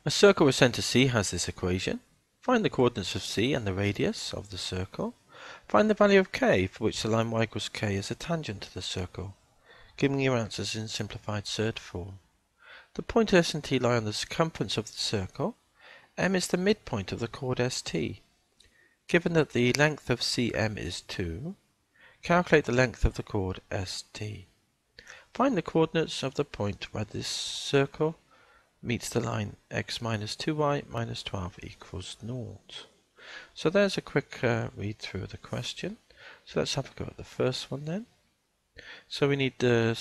A circle with centre C has this equation. Find the coordinates of C and the radius of the circle. Find the value of k for which the line y equals k is a tangent to the circle. Giving your answers in simplified surd form. The point S and T lie on the circumference of the circle. M is the midpoint of the chord ST. Given that the length of CM is 2, calculate the length of the chord ST. Find the coordinates of the point where this circle meets the line x minus 2y minus 12 equals 0. So there's a quick read through of the question. So let's have a go at the first one then. So we need the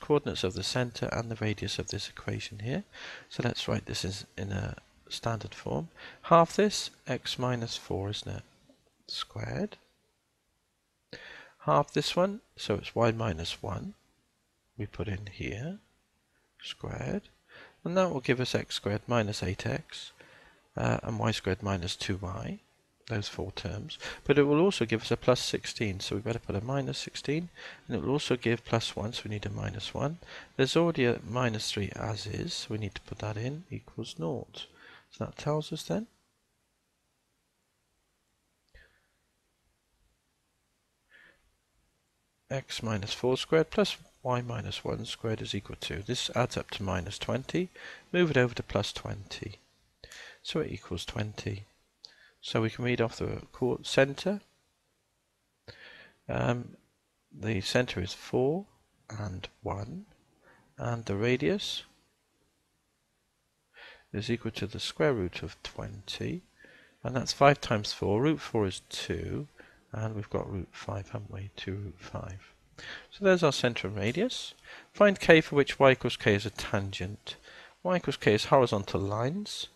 coordinates of the centre and the radius of this equation here. So let's write this in a standard form. Half this, x minus 4, isn't it? Squared. Half this one, so it's y minus 1. We put in here, squared. And that will give us x squared minus 8x and y squared minus 2y. Those four terms. But it will also give us a plus 16, so we better put a minus 16. And it will also give plus 1, so we need a minus 1. There's already a minus 3 as is, so we need to put that in, equals 0. So that tells us then x minus 4 squared plus y minus 1 squared is equal to, this adds up to minus 20, move it over to plus 20, so it equals 20. So we can read off the centre. The centre is 4 and 1, and the radius is equal to the square root of 20, and that's 5 times 4. Root 4 is 2, and we've got root 5, haven't we? 2 root 5. So there's our centre and radius. Find k for which y equals k is a tangent. Y equals k is horizontal lines.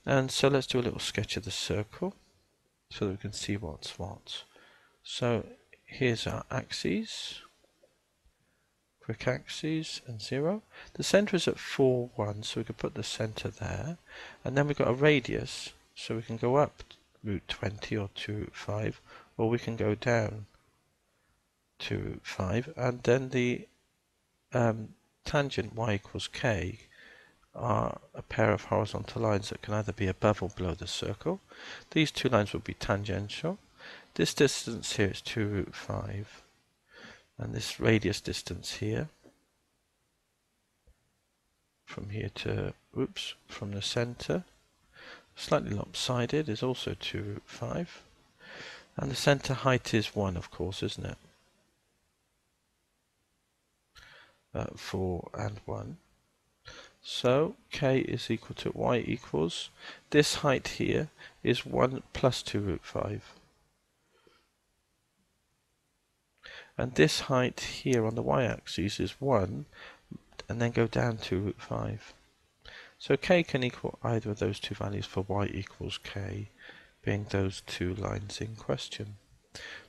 And so let's do a little sketch of the circle so that we can see what's what. So here's our axes, quick axes and 0. The centre is at 4, 1, so we can put the centre there. And then we've got a radius, so we can go up root 20 or 2 root 5, or we can go down 2 root 5. And then the tangent y equals k are a pair of horizontal lines that can either be above or below the circle. These two lines will be tangential. This distance here is 2 root 5, and this radius distance here from here to, from the centre, slightly lopsided, is also 2 root 5, and the centre height is 1, of course, isn't it? 4 and 1. So k is equal to y equals, this height here is 1 plus 2 root 5. And this height here on the y-axis is 1, and then go down 2 root 5. So k can equal either of those two values for y equals k, being those two lines in question.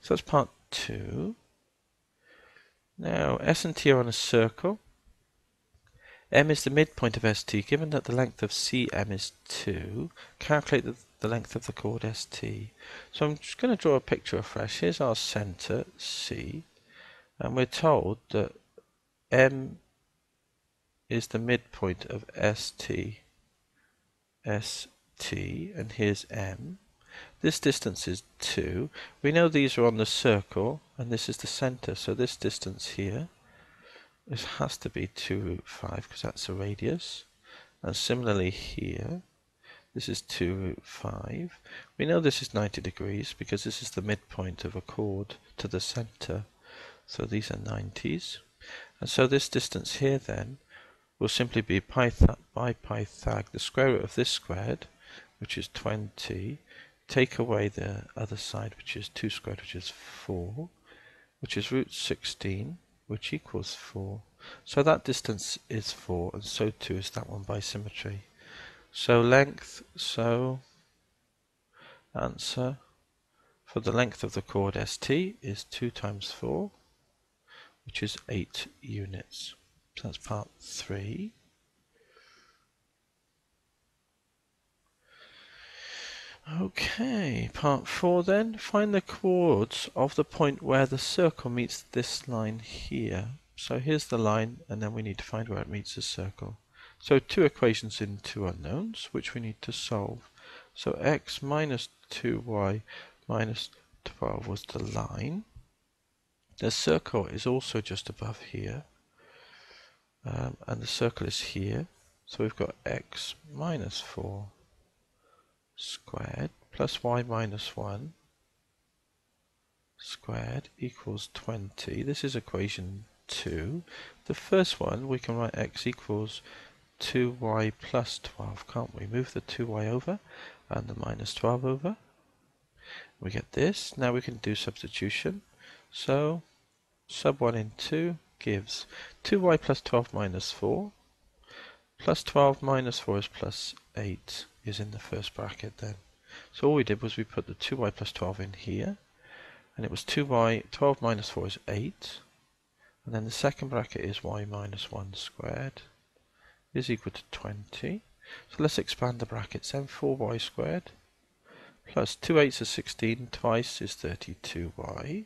So that's part 2. Now, S and T are on a circle. M is the midpoint of ST. Given that the length of CM is 2, calculate the length of the chord ST. So I'm just going to draw a picture afresh. Here's our centre, C, and we're told that M is the midpoint of ST, and here's M. This distance is 2. We know these are on the circle, and this is the centre, so this distance here has to be 2 root 5 because that's a radius. And similarly here, this is 2 root 5. We know this is 90 degrees because this is the midpoint of a chord to the centre. So these are 90s. And so this distance here then will simply be by Pythag, the square root of this squared, which is 20, take away the other side, which is 2 squared, which is 4, which is root 16, which equals 4. So that distance is 4, and so too is that one by symmetry. So length, so answer for the length of the chord ST is 2 times 4, which is 8 units. So that's part 3. Okay, part 4 then. Find the chords of the point where the circle meets this line here. So here's the line, and then we need to find where it meets the circle. So two equations in two unknowns, which we need to solve. So x minus 2y minus 12 was the line. The circle is also just above here, and the circle is here. So we've got x minus 4 squared plus y minus 1 squared equals 20. This is equation 2. The first one, we can write x equals 2y plus 12, can't we? Move the 2y over and the minus 12 over. We get this. Now we can do substitution. So sub 1 in 2 gives 2y plus 12 minus 4. Plus 12 minus 4 is plus 8 is in the first bracket then. So all we did was we put the 2y plus 12 in here. And it was 2y, 12 minus 4 is 8. And then the second bracket is y minus 1 squared is equal to 20. So let's expand the brackets then. 4y squared plus 2 8s is 16, twice is 32y,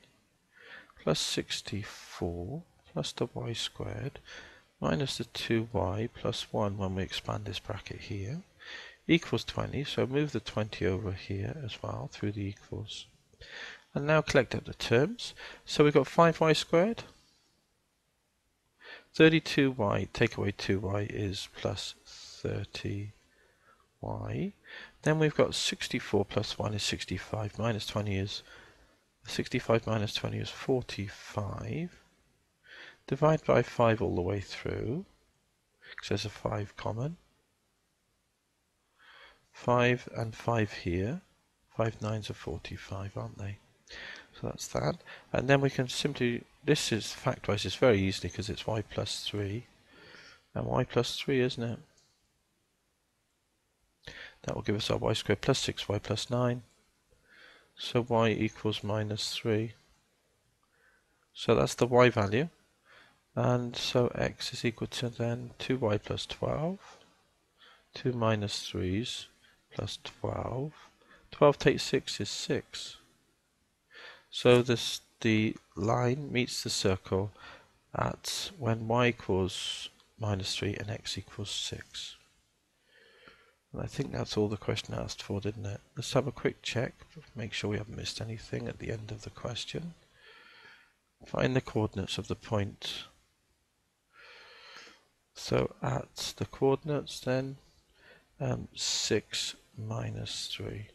plus 64 plus the y squared minus the 2y plus 1 when we expand this bracket here equals 20. So move the 20 over here as well through the equals. And now collect up the terms. So we've got 5y squared. 32y, take away 2y is plus 30y. Then we've got 64 plus 1 is 65. Minus 20 is 65 minus 20 is 45. Divide by 5 all the way through, because there's a 5 common. 5 and 5 here. 5 9s are 45, aren't they? So that's that. And then we can simply, this is factorised it's very easily because it's y plus 3. And y plus 3, isn't it? That will give us our y squared plus 6y plus 9. So y equals minus 3. So that's the y value. And so x is equal to then 2y plus 12. 2 minus 3's plus 12. 12 take 6 is 6. So the line meets the circle at when y equals minus 3 and x equals 6. And I think that's all the question asked for, didn't it? Let's have a quick check, make sure we haven't missed anything at the end of the question. Find the coordinates of the point. So at the coordinates then, 6 minus 3.